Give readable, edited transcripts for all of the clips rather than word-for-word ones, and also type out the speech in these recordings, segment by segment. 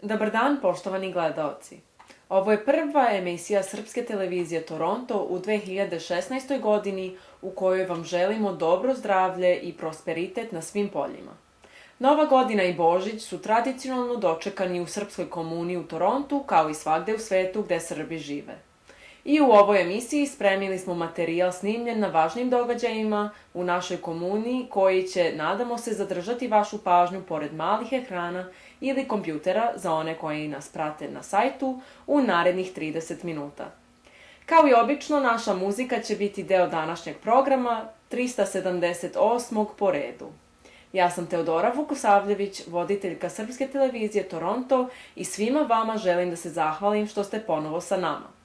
Dobar dan, poštovani gledaoci. Ovo je prva emisija Srpske televizije Toronto u 2016. godini u kojoj vam želimo dobro zdravlje i prosperitet na svim poljima. Nova godina i Božić su tradicionalno dočekani u srpskoj komuni u Torontu kao i svagde u svetu gde Srbi žive. I u ovoj emisiji spremili smo materijal snimljen na važnim događajima u našoj komuni koji će, nadamo se, zadržati vašu pažnju pored malih ekrana ili kompjutera za one koji nas prate na sajtu u narednih 30 minuta. Kao i obično, naša muzika će biti deo današnjeg programa, 378. po redu. Ja sam Teodora Vukosavljević, voditeljka Srpske televizije Toronto i svima vama želim da se zahvalim što ste ponovo sa nama.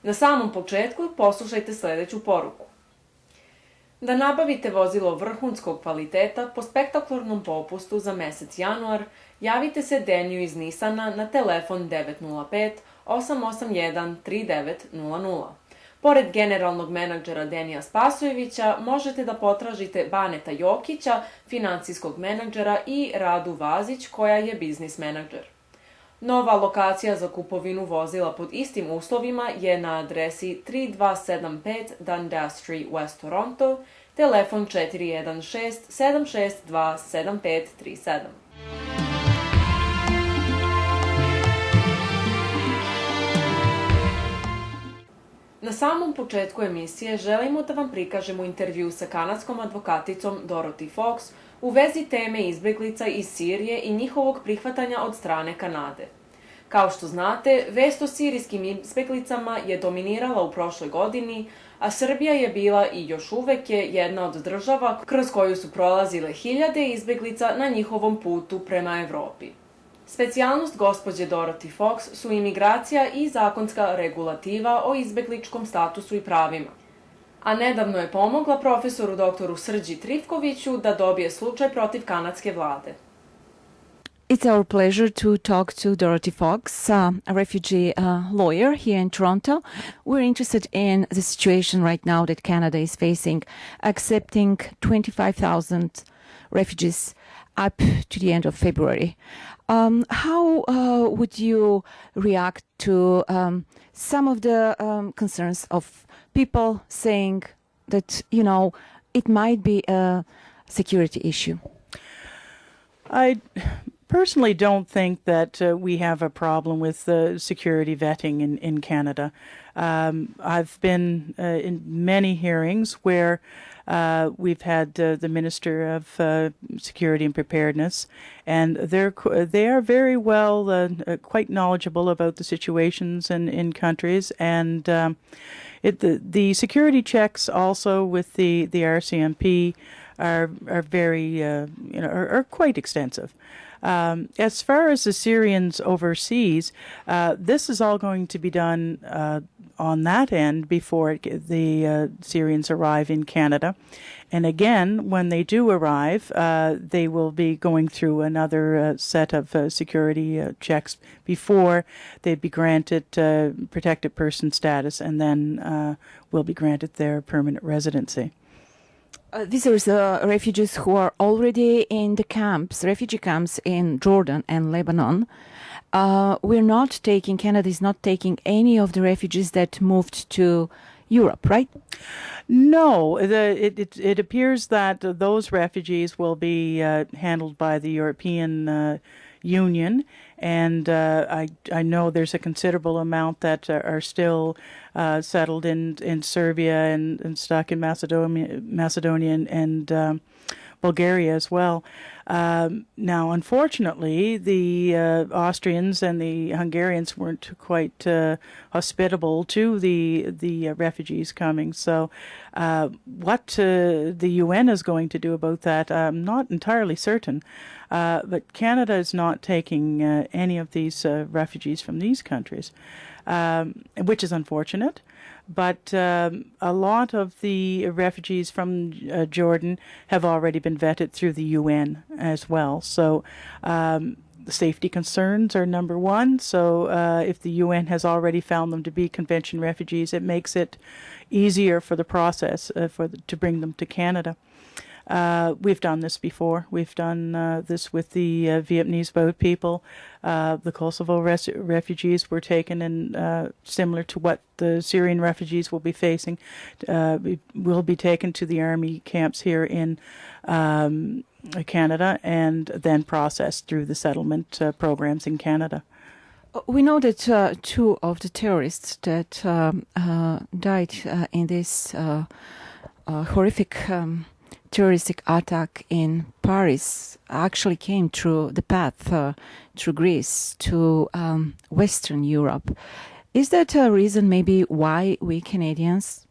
Na samom početku poslušajte sledeću poruku. Da nabavite vozilo vrhunskog kvaliteta po spektakularnom popustu za mesec januar, javite se Deniju iz Nisana na telefon 905 881 3900. Pored generalnog menadžera Denija Spasojevića, možete da potražite Baneta Jokića, finansijskog menadžera, i Radu Vazić, koja je biznis menadžer. Nova lokacija za kupovinu vozila pod istim uslovima je na adresi 3275 Dundas Street, West Toronto, telefon 416 762 7537. Na samom početku emisije želimo da vam prikažemo intervju sa kanadskom advokaticom Dorothy Fox u vezi teme izbeglica iz Sirije i njihovog prihvatanja od strane Kanade. Kao što znate, vest o sirijskim izbeglicama je dominirala u prošloj godini, a Srbija je bila i još uvek je jedna od država kroz koju su prolazile hiljade izbeglica na njihovom putu prema Evropi. Specijalnost gospođe Dorothy Fox su imigracija i zakonska regulativa o izbegličkom statusu i pravima. A nedavno je pomogla profesoru doktoru Srđi Trifkoviću da dobije slučaj protiv kanadske vlade. It's our pleasure to talk to Dorothy Fox, a refugee lawyer here in Toronto. We're interested in the situation right now that Canada is facing, accepting 25,000 refugees up to the end of February. How would you react to some of the concerns of people saying that, it might be a security issue? I personally don't think that we have a problem with security vetting in Canada. I've been in many hearings where we've had the Minister of Security and Preparedness, and they are very well quite knowledgeable about the situations in countries, and the security checks also with the RCMP are very are quite extensive. As far as the Syrians overseas, this is all going to be done on that end before the Syrians arrive in Canada. And again, when they do arrive, they will be going through another set of security checks before they'd be granted protected person status, and then will be granted their permanent residency. These are the refugees who are already in the refugee camps in Jordan and Lebanon. Canada is not taking any of the refugees that moved to Europe, right? No, it appears that those refugees will be handled by the European Union, and I know there's a considerable amount that are still settled in Serbia and stuck in Macedonia and Bulgaria as well. Now, unfortunately, the Austrians and the Hungarians weren't quite hospitable to the refugees coming. So what the UN is going to do about that, I'm not entirely certain. But Canada is not taking any of these refugees from these countries, which is unfortunate. But a lot of the refugees from Jordan have already been vetted through the UN as well. So safety concerns are number one. So if the UN has already found them to be convention refugees, it makes it easier for the process to bring them to Canada. We've done this before. We've done this with the Vietnamese boat people. The Kosovo refugees were taken in, similar to what the Syrian refugees will be facing, will be taken to the army camps here in Canada and then processed through the settlement programs in Canada. We know that two of the terrorists that died in this horrific terroristic attack in Paris actually came through the path through Greece to Western Europe. Is that a reason maybe why we Canadians,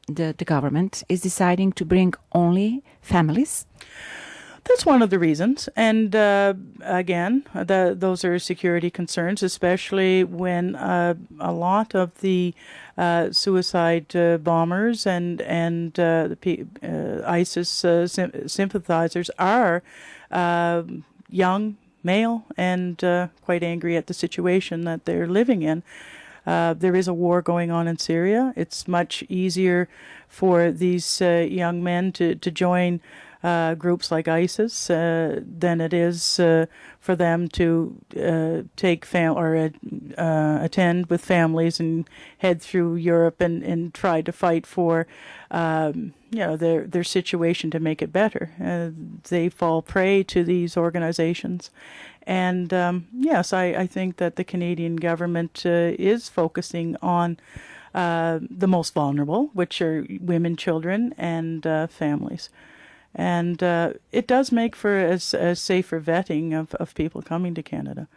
the government, is deciding to bring only families? That's one of the reasons. And again, those are security concerns, especially when a lot of the suicide bombers and ISIS sympathizers are young, male, and quite angry at the situation that they're living in. There is a war going on in Syria. It's much easier for these young men to join groups like ISIS than it is for them to attend with families and head through Europe and try to fight for their situation to make it better. They fall prey to these organizations. And yes, I think that the Canadian government is focusing on the most vulnerable, which are women, children, and families. And it does make for a safer vetting of people coming to Canada.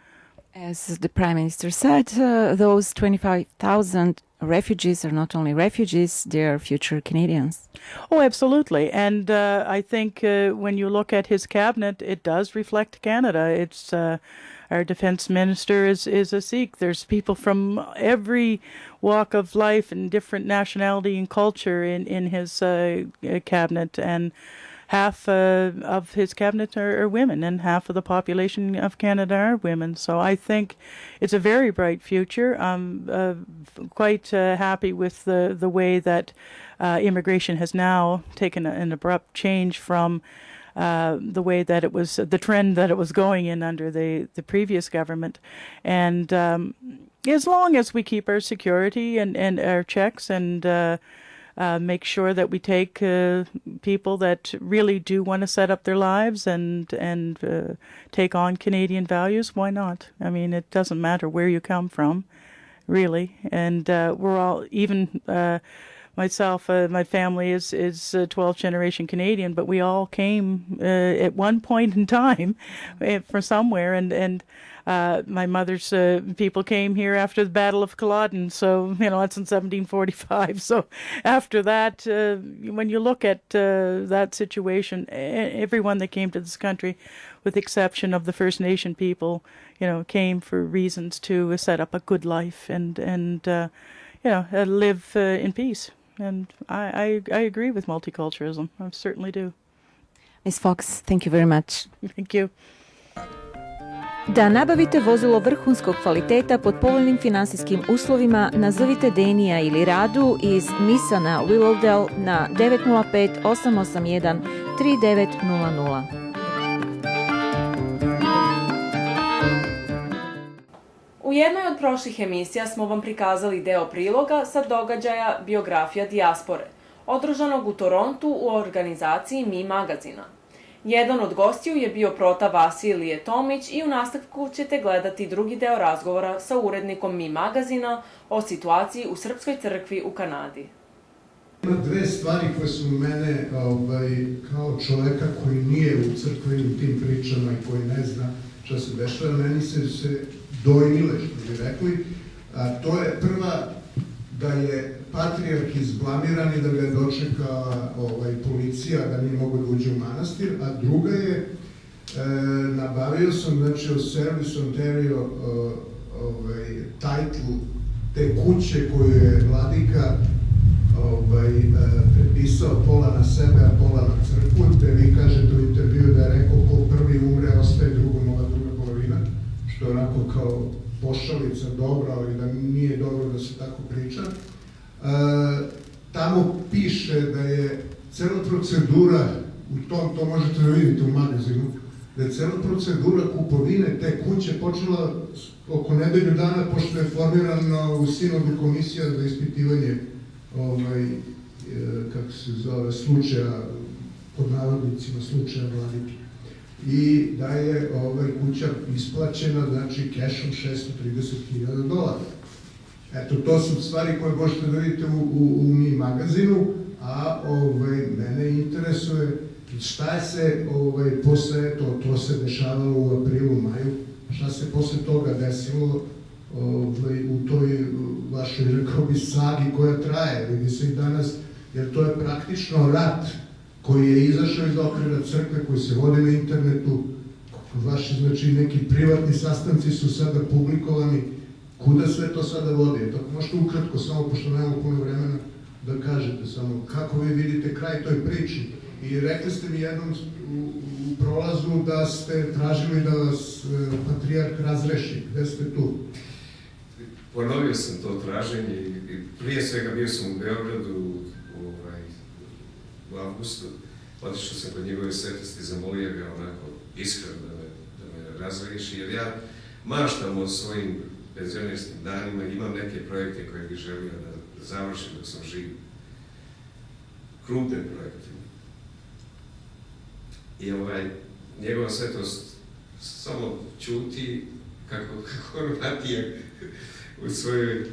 As the Prime Minister said, those 25,000 refugees are not only refugees, they are future Canadians. Oh, absolutely. And I think when you look at his cabinet, it does reflect Canada. It's our defense minister is a Sikh. There's people from every walk of life and different nationality and culture in his cabinet. And half of his cabinet are women, and half of the population of Canada are women. So I think it's a very bright future. I'm quite happy with the way that immigration has now taken an abrupt change from the way that it was, the trend that it was going in under the previous government. And as long as we keep our security and our checks and make sure that we take people that really do want to set up their lives and take on Canadian values, why not? I mean, it doesn't matter where you come from, really. And we're all, even myself, my family is 12th generation Canadian, but we all came at one point in time from somewhere, and my mother's people came here after the Battle of Culloden, so that's in 1745. So after that, when you look at that situation, everyone that came to this country, with the exception of the First Nation people, came for reasons to set up a good life and live in peace. And I agree with multiculturalism. I certainly do. Ms. Fox, thank you very much. Thank you. Da nabavite vozilo vrhunskog kvaliteta pod povoljnim finansijskim uslovima, nazovite Denija ili Radu iz Nissana Willowdale na 905 881 3900. U jednoj od prošlih emisija smo vam prikazali deo priloga sa događaja Biografija dijaspore, održanog u Torontu u organizaciji Mi magazina. Jedan od gostiju je bio prota Vasilije Tomić i u nastavku ćete gledati drugi deo razgovora sa urednikom Mi magazina o situaciji u Srpskoj crkvi u Kanadi. Ima dve stvari koje su mene kao čoveka koji nije u crkvi u tim pričama i koji ne zna što se dešava, meni se dojmile, što bi rekli. To je prva, da je patrijarh izblamiran i da ga je dočekala policija, da nije mogo da uđe u manastir, a druga je, nabavio sam, znači, od Serbian Television title te kuće koju je vladika prepisao pola na sebe, a pola na crkvu, gde vi kažete u intervju da je rekao ko prvi umre, ostaje drugom ova druga polovina, što je onako kao pošalica dobra, ali da nije dobro da se tako priča. Tamo piše da je cela procedura to možete da vidite u magazinu, da je cela procedura kupovine te kuće počela oko nedelju dana, pošto je formirana u Sinodu komisija za ispitivanje kako se zove, slučaja, pod navodnicima slučaja Mladike. I da je kuća isplaćena, znači, kešom $630.000. Eto, to su stvari koje možete da vidite u Mi magazinu, a mene interesuje šta se posle, to se dešavalo u aprilu, maju, šta se posle toga desilo u toj vašoj, rekao bi, sagi koja traje, vidi se i danas, jer to je praktično rat koji je izašao iz okvira crkve, koji se vodi na internetu, vaši, znači, neki privatni sastanci su sada publikovani, kuda sve to sada vodi? Tako možete ukratko, samo pošto nemamo puno vremena, da kažete samo kako vi vidite kraj toj priči. I rekli ste mi jednom u prolazu da ste tražili da vas patrijarh razreši. Gde ste tu? Ponovio sam to traženje i prije svega bio sam u Beogradu u avgustu. Otišao sam kod njegove svetosti, zamolio ga onako iskreno da me razreši, jer ja maštam o svojim penzionerskim danima, imam neke projekte koje bih želio da završim dok sam živ. Krupne projekte. I njegova svetost samo ćuti kako Horvatija u svojoj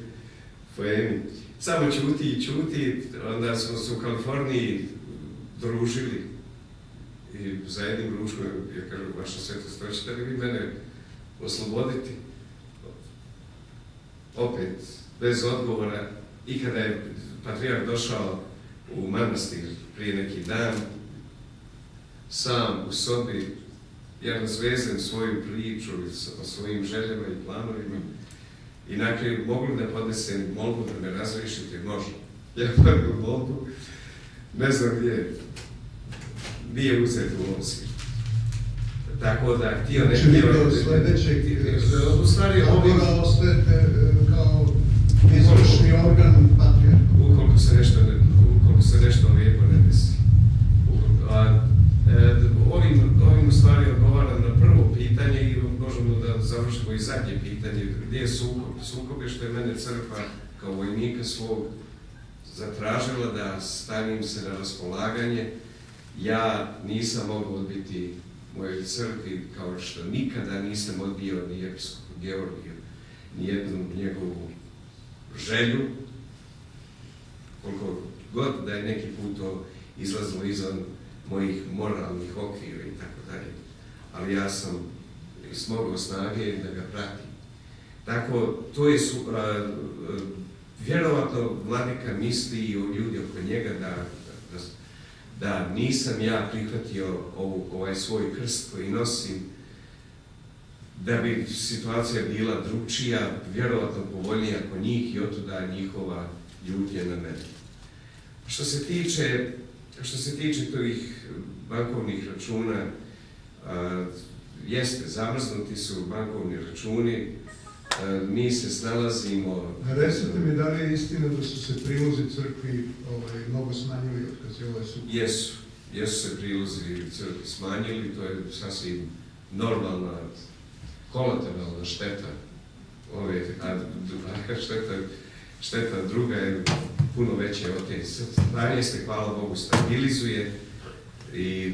poemi. Samo ćuti i ćuti, onda smo se u Kaliforniji družili i za jednim ručkom, ja kažem, vaša svetost, hoćete li vi mene osloboditi? Opet, bez odgovora, i kada je patrijarh došao u manastir prije neki dan, sam u sobi, ja razvezem svoju priču o svojim željama i planovima i na kraju mogu da podnesem molbu da me razrešite, može. Ja prvi molbu, ne znam gdje, nije uzet u obzir. Tako da, htio ne htio... Znači, do sledećeg sabora ostajete kao izvršni organ patrijarha. Ukoliko se nešto lijepo ne desi. Ovim u stvari odgovaram na prvo pitanje i možemo da završimo i zadnje pitanje. Gdje je sukob? Sukob je što je mene crkva kao vojnika svog zatražila da stavim se na raspolaganje. Ja nisam mogao odbiti mojoj crkvi, kao što nikada nisam odbio ni episkopu Georgiju, ni jednu njegovu želju, koliko god da je neki put to izlazilo izvan mojih moralnih okvira i tako dalje. Ali ja sam smogao snage da ga pratim. Tako, to je vjerovatno vladika misli i ljudi oko njega da nisam ja prihvatio ovaj svoj krst koji nosim, da bi situacija bila drugčija, vjerovatno povoljnija kod njih i otuda njihova ljutnja na mene. Što se tiče tih bankovnih računa, jeste, zamrznuti su bankovni računi, mi se snalazimo... Recite mi, da li je istina da su se prilozi crkvi mnogo smanjili od kad je ovaj sukob? Jesu se prilozi crkvi smanjili, to je sasvim normalna, kolateralna šteta. Šteta druga je puno veća od te. Stanje se, hvala Bogu, stabilizuje i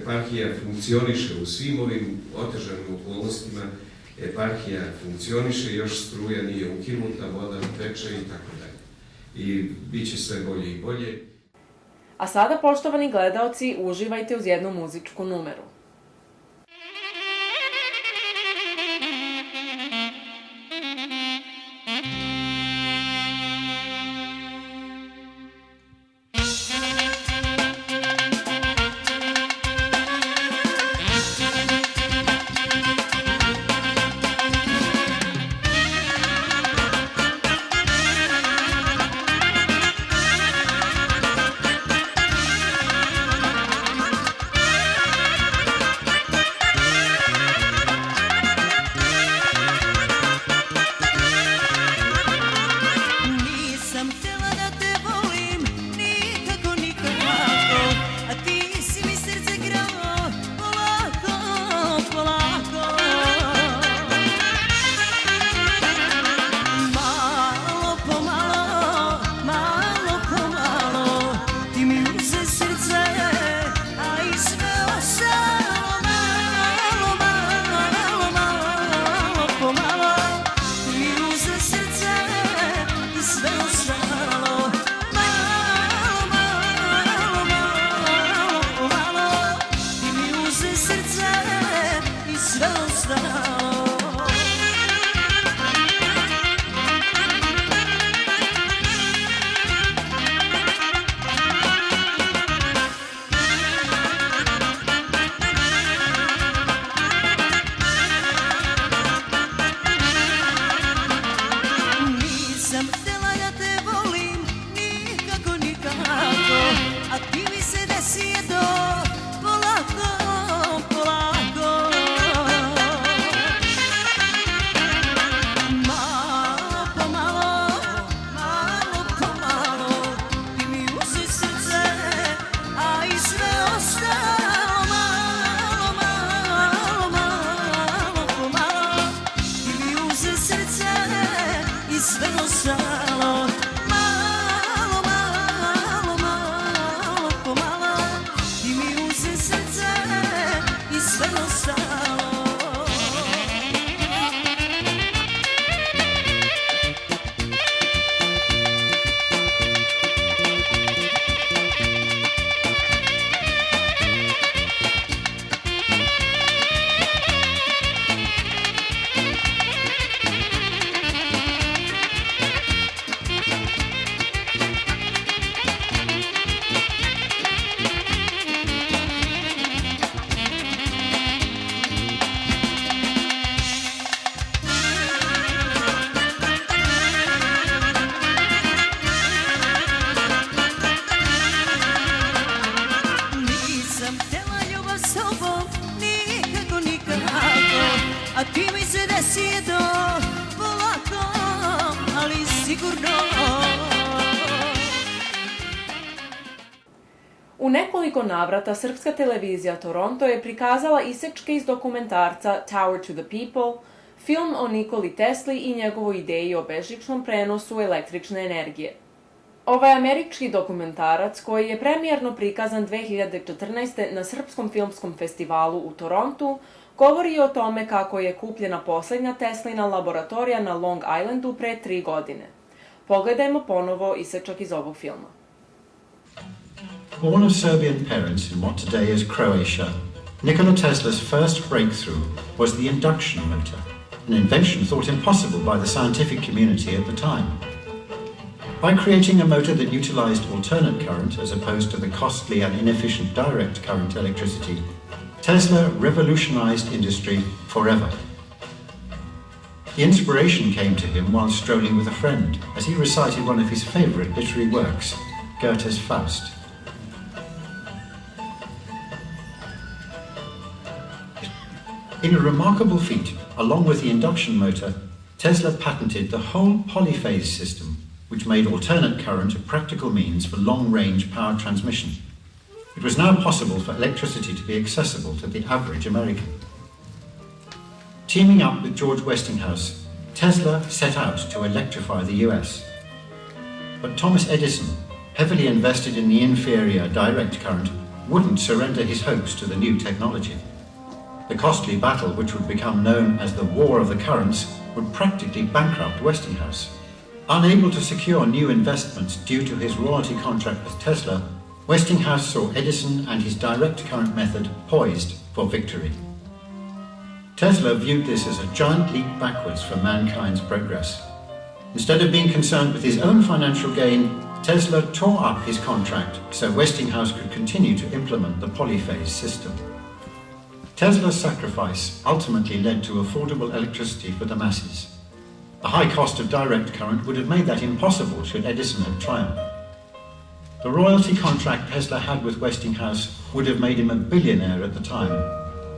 eparhija funkcioniše u svim ovim otežanim okolnostima. Eparhija funkcioniše, još struja nije ukinuta, voda teče i tako dalje. I bit će sve bolje i bolje. A sada, poštovani gledaoci, uživajte uz jednu muzičku numeru. sve ostalo. Malo, malo, malo, pomalo ti mi uze srce i sve ostalo. A ti mi se desi to polako, ali sigurno. U nekoliko navrata srpska televizija Toronto je prikazala isečke iz dokumentarca Tower to the People, film o Nikoli Tesli i njegovoj ideji o bežičnom prenosu električne energije. Ovaj američki dokumentarac, koji je premijerno prikazan 2014. na Srpskom filmskom festivalu u Torontu, govori o tome kako je kupljena posljednja Teslina laboratorija na Long Islandu pre 3 godine. Pogledajmo ponovo isečak iz ovog filma. Born of Serbian parents in what today is Croatia, Nikola Tesla's first breakthrough was the induction motor, an invention thought impossible by the scientific community at the time. By creating a motor that utilized alternate current as opposed to the costly and inefficient direct current electricity, Tesla revolutionized industry forever. The inspiration came to him while strolling with a friend as he recited one of his favorite literary works, Goethe's Faust. In a remarkable feat, along with the induction motor, Tesla patented the whole polyphase system, which made alternate current a practical means for long-range power transmission. It was now possible for electricity to be accessible to the average American. Teaming up with George Westinghouse, Tesla set out to electrify the US. But Thomas Edison, heavily invested in the inferior direct current, wouldn't surrender his hopes to the new technology. The costly battle, which would become known as the War of the Currents, would practically bankrupt Westinghouse. Unable to secure new investments due to his royalty contract with Tesla, Westinghouse saw Edison and his direct current method poised for victory. Tesla viewed this as a giant leap backwards for mankind's progress. Instead of being concerned with his own financial gain, Tesla tore up his contract so Westinghouse could continue to implement the polyphase system. Tesla's sacrifice ultimately led to affordable electricity for the masses. The high cost of direct current would have made that impossible should Edison have triumphed. The royalty contract Tesla had with Westinghouse would have made him a billionaire at the time.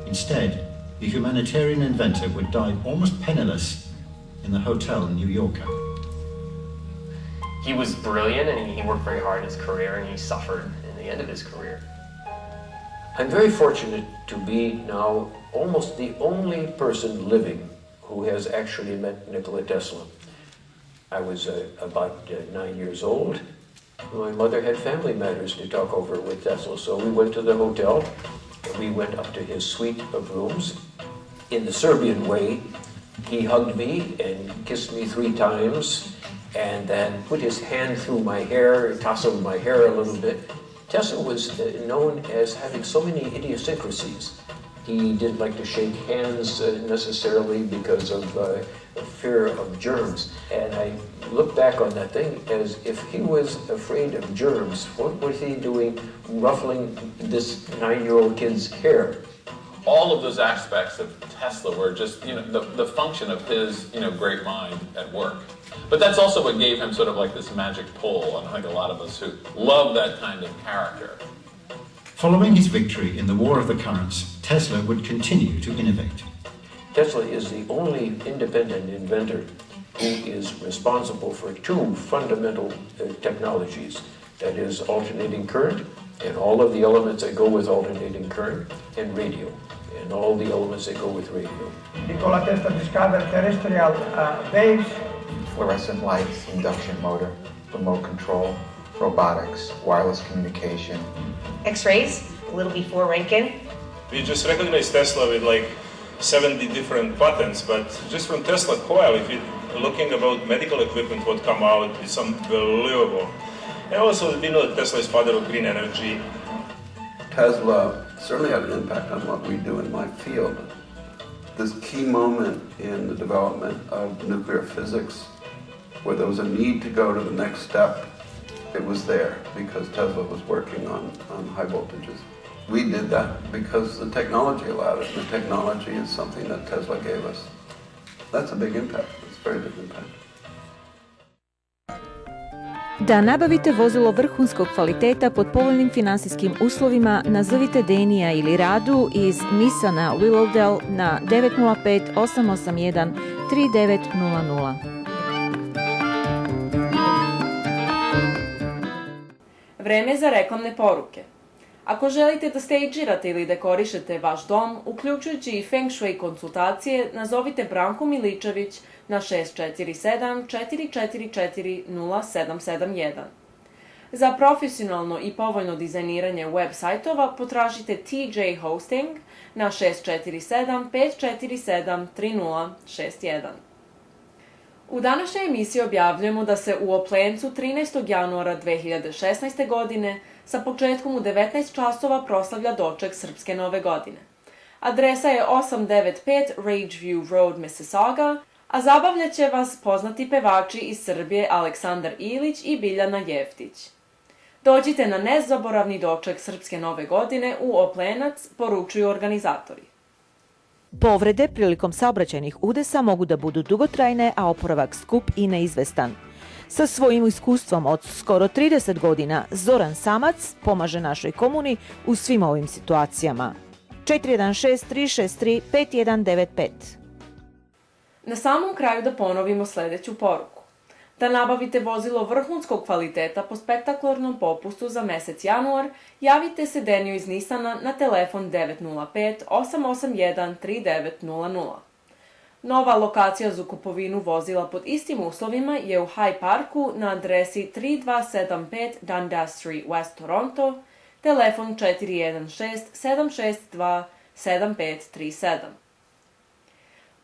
Instead, the humanitarian inventor would die almost penniless in the Hotel New Yorker. He was brilliant and he worked very hard in his career and he suffered in the end of his career. I'm very fortunate to be now almost the only person living who has actually met Nikola Tesla. I was about 9 years old. My mother had family matters to talk over with Tesla, so we went to the hotel and we went up to his suite of rooms. In the Serbian way, he hugged me and kissed me 3 times and then put his hand through my hair, tousled my hair a little bit. Tesla was known as having so many idiosyncrasies. He didn't like to shake hands necessarily because of fear of germs. And I look back on that thing as if he was afraid of germs, what was he doing ruffling this 9-year-old kid's hair? All of those aspects of Tesla were just, the function of his, great mind at work. But that's also what gave him sort of like this magic pull, and I think a lot of us who love that kind of character. Following his victory in the War of the Currents, Tesla would continue to innovate. Tesla is the only independent inventor who is responsible for 2 fundamental technologies. That is alternating current and all of the elements that go with alternating current, and radio and all the elements that go with radio. Nikola Tesla discovered terrestrial waves fluorescent lights, induction motor, remote control, robotics, wireless communication. X-rays, a little before Rankin. We just recognized Tesla with like 70 different patents, but just from Tesla coil, if you're looking about medical equipment, what come out, it's unbelievable. And also, we know that Tesla is father of green energy. Tesla certainly had an impact on what we do in my field. This key moment in the development of nuclear physics, where there was a need to go to the next step, it was there because Tesla was working on high voltages. We did that because the technology allowed it. The technology is something that Tesla gave us. That's a big impact. It's a very big impact. Da nabavite vozilo vrhunskog kvaliteta pod povoljnim finansijskim uslovima, nazovite Denija ili Radu iz Nissana Willowdale na 905 881 3900. Vreme za reklamne poruke. Ako želite da stejđirate ili dekorišete vaš dom, uključujući i Feng Shui konsultacije, nazovite Branku Miličević na 647 444 0771. Za profesionalno i povoljno dizajniranje web sajtova potražite TJ Hosting na 647 547 3061. U današnjoj emisiji objavljujemo da se u Oplencu 13. januara 2016. godine sa početkom u 19 časova proslavlja doček Srpske nove godine. Adresa je 895 Rageview Road, Mississauga, a zabavljaće vas poznati pevači iz Srbije Aleksandar Ilić i Biljana Jeftić. Dođite na nezaboravni doček Srpske nove godine u Oplenac, poručuju organizatori. Povrede prilikom saobraćajnih udesa mogu da budu dugotrajne, a oporavak skup i neizvestan. Sa svojim iskustvom od skoro 30 godina, Zoran Samac pomaže našoj komuni u svim ovim situacijama. 416-363-5195. Na samom kraju da ponovimo sledeću poruku. Da nabavite vozilo vrhunskog kvaliteta po spektakularnom popustu za mesec januar, javite se Deniju iz Nissana na telefon 905 881 3900. Nova lokacija za kupovinu vozila pod istim uslovima je u High Parku na adresi 3275 Dundas Street, West Toronto, telefon 416 762 7537.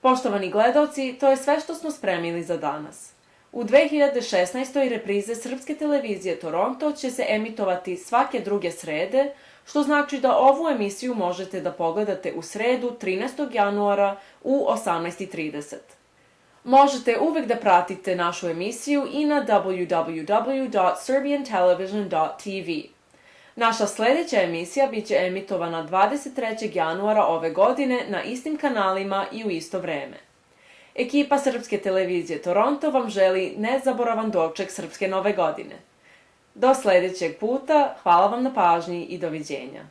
Poštovani gledaoci, to je sve što smo spremili za danas. U 2016. reprize Srpske televizije Toronto će se emitovati svake druge srede, što znači da ovu emisiju možete da pogledate u sredu 13. januara u 18:30. Možete uvek da pratite našu emisiju i na www.serbiantelevision.tv. Naša sledeća emisija biće emitovana 23. januara ove godine na istim kanalima i u isto vreme. Ekipa Srpske televizije Toronto vam želi nezaboravan doček Srpske nove godine. Do sledećeg puta, hvala vam na pažnji i doviđenja.